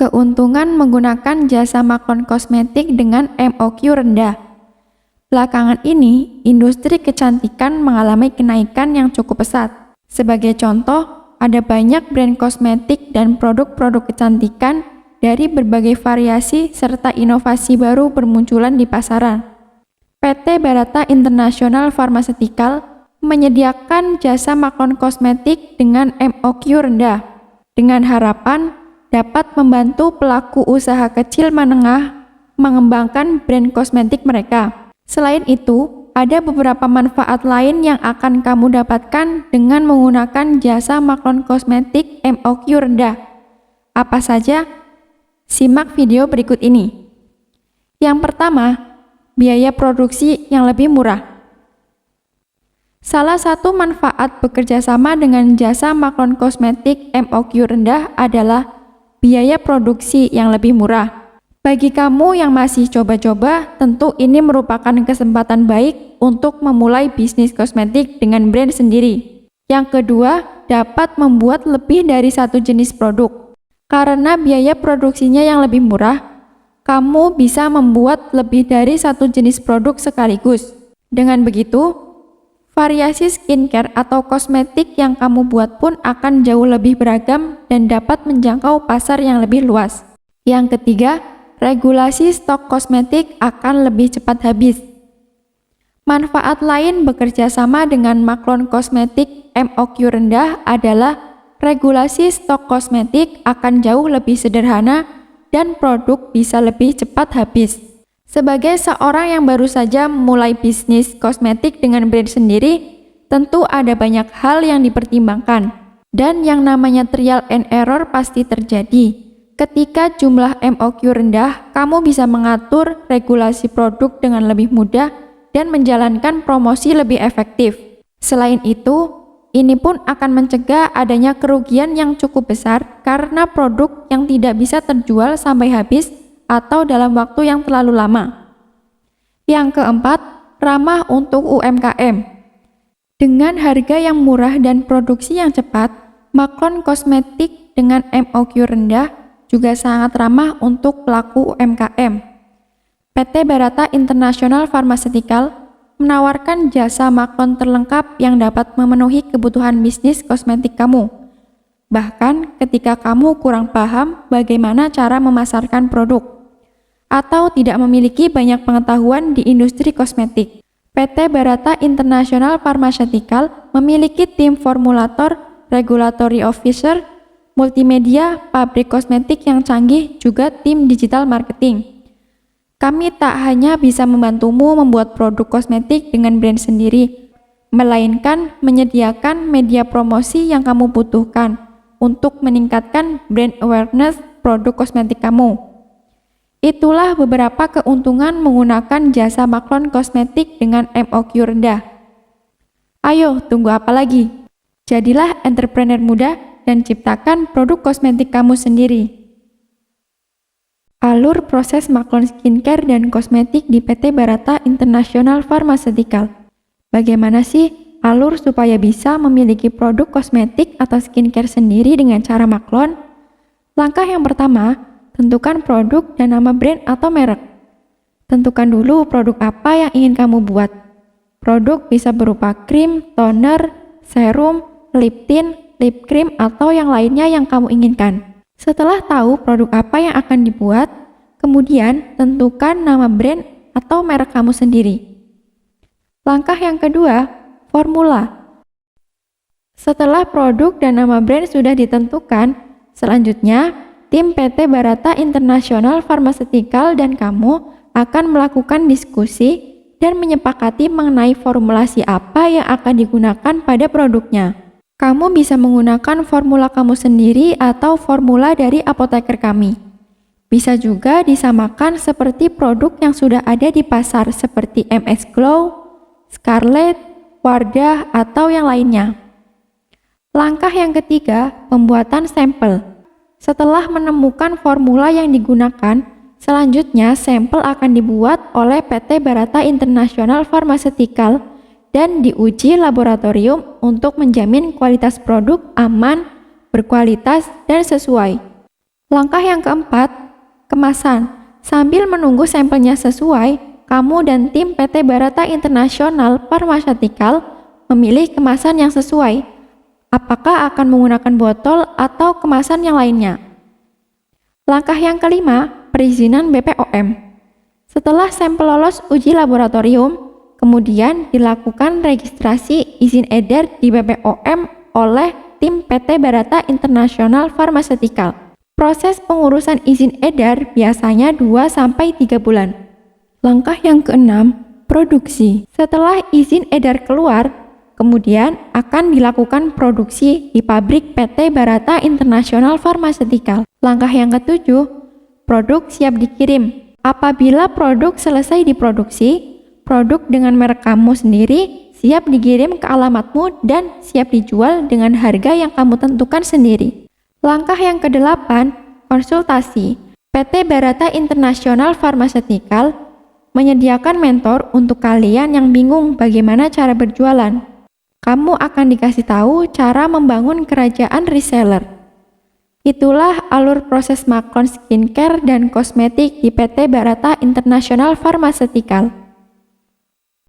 Keuntungan menggunakan jasa Maklon Kosmetik dengan MOQ rendah. Belakangan ini, industri kecantikan mengalami kenaikan yang cukup pesat. Sebagai contoh, ada banyak brand kosmetik dan produk-produk kecantikan dari berbagai variasi serta inovasi baru bermunculan di pasaran. PT Barata International Pharmaceutical menyediakan jasa Maklon Kosmetik dengan MOQ rendah, dengan harapan dapat membantu pelaku usaha kecil menengah mengembangkan brand kosmetik mereka. Selain itu, ada beberapa manfaat lain yang akan kamu dapatkan dengan menggunakan jasa Maklon Kosmetik MOQ rendah. Apa saja? Simak video berikut ini. Yang pertama, biaya produksi yang lebih murah. Salah satu manfaat bekerja sama dengan jasa Maklon Kosmetik MOQ rendah adalah biaya produksi yang lebih murah. Bagi kamu yang masih coba-coba, tentu ini merupakan kesempatan baik untuk memulai bisnis kosmetik dengan brand sendiri. Yang kedua, dapat membuat lebih dari satu jenis produk. Karena biaya produksinya yang lebih murah, kamu bisa membuat lebih dari satu jenis produk sekaligus. Dengan begitu, variasi skincare atau kosmetik yang kamu buat pun akan jauh lebih beragam dan dapat menjangkau pasar yang lebih luas. Yang ketiga, regulasi stok kosmetik akan lebih cepat habis. Manfaat lain bekerja sama dengan Maklon Kosmetik MOQ rendah adalah regulasi stok kosmetik akan jauh lebih sederhana dan produk bisa lebih cepat habis. Sebagai seorang yang baru saja mulai bisnis kosmetik dengan brand sendiri, tentu ada banyak hal yang dipertimbangkan. Dan yang namanya trial and error pasti terjadi. Ketika jumlah MOQ rendah, kamu bisa mengatur regulasi produk dengan lebih mudah dan menjalankan promosi lebih efektif. Selain itu, ini pun akan mencegah adanya kerugian yang cukup besar karena produk yang tidak bisa terjual sampai habis atau dalam waktu yang terlalu lama. Yang keempat, ramah untuk UMKM. Dengan harga yang murah dan produksi yang cepat, Maklon Kosmetik dengan MOQ rendah juga sangat ramah untuk pelaku UMKM. PT Barata International Pharmaceutical menawarkan jasa Maklon terlengkap yang dapat memenuhi kebutuhan bisnis kosmetik kamu. Bahkan ketika kamu kurang paham bagaimana cara memasarkan produk, atau tidak memiliki banyak pengetahuan di industri kosmetik. PT Barata International Pharmaceutical memiliki tim formulator, regulatory officer, multimedia, pabrik kosmetik yang canggih, juga tim digital marketing. Kami tak hanya bisa membantumu membuat produk kosmetik dengan brand sendiri, melainkan menyediakan media promosi yang kamu butuhkan untuk meningkatkan brand awareness produk kosmetik kamu. Itulah beberapa keuntungan menggunakan jasa Maklon Kosmetik dengan MOQ rendah. Ayo, tunggu apa lagi? Jadilah entrepreneur muda dan ciptakan produk kosmetik kamu sendiri. Alur proses Maklon Skincare dan Kosmetik di PT Barata International Pharmaceutical. Bagaimana sih alur supaya bisa memiliki produk kosmetik atau skincare sendiri dengan cara Maklon? Langkah yang pertama, tentukan produk dan nama brand atau merek. Tentukan dulu produk apa yang ingin kamu buat. Produk bisa berupa krim, toner, serum, lip tint, lip cream, atau yang lainnya yang kamu inginkan. Setelah tahu produk apa yang akan dibuat, kemudian tentukan nama brand atau merek kamu sendiri. Langkah yang kedua, formula. Setelah produk dan nama brand sudah ditentukan, selanjutnya tim PT Barata International Pharmaceutical dan kamu akan melakukan diskusi dan menyepakati mengenai formulasi apa yang akan digunakan pada produknya. Kamu bisa menggunakan formula kamu sendiri atau formula dari apoteker kami. Bisa juga disamakan seperti produk yang sudah ada di pasar seperti MS Glow, Scarlett, Wardah, atau yang lainnya. Langkah yang ketiga, pembuatan sampel. Setelah menemukan formula yang digunakan, selanjutnya sampel akan dibuat oleh PT Barata International Pharmaceutical dan diuji laboratorium untuk menjamin kualitas produk aman, berkualitas, dan sesuai. Langkah yang keempat, kemasan. Sambil menunggu sampelnya sesuai, kamu dan tim PT Barata International Pharmaceutical memilih kemasan yang sesuai. Apakah akan menggunakan botol atau kemasan yang lainnya? Langkah yang kelima, perizinan BPOM. Setelah sampel lolos uji laboratorium, kemudian dilakukan registrasi izin edar di BPOM oleh tim PT Barata International Pharmaceutical. Proses pengurusan izin edar biasanya 2-3 bulan. Langkah yang keenam, produksi. Setelah izin edar keluar, kemudian akan dilakukan produksi di pabrik PT Barata International Pharmaceutical. Langkah yang ketujuh, produk siap dikirim. Apabila produk selesai diproduksi, produk dengan merek kamu sendiri siap dikirim ke alamatmu dan siap dijual dengan harga yang kamu tentukan sendiri. Langkah yang kedelapan, konsultasi. PT Barata International Pharmaceutical menyediakan mentor untuk kalian yang bingung bagaimana cara berjualan. Kamu akan dikasih tahu cara membangun kerajaan reseller. Itulah alur proses Maklon Skincare dan kosmetik di PT Barata International Pharmaceutical.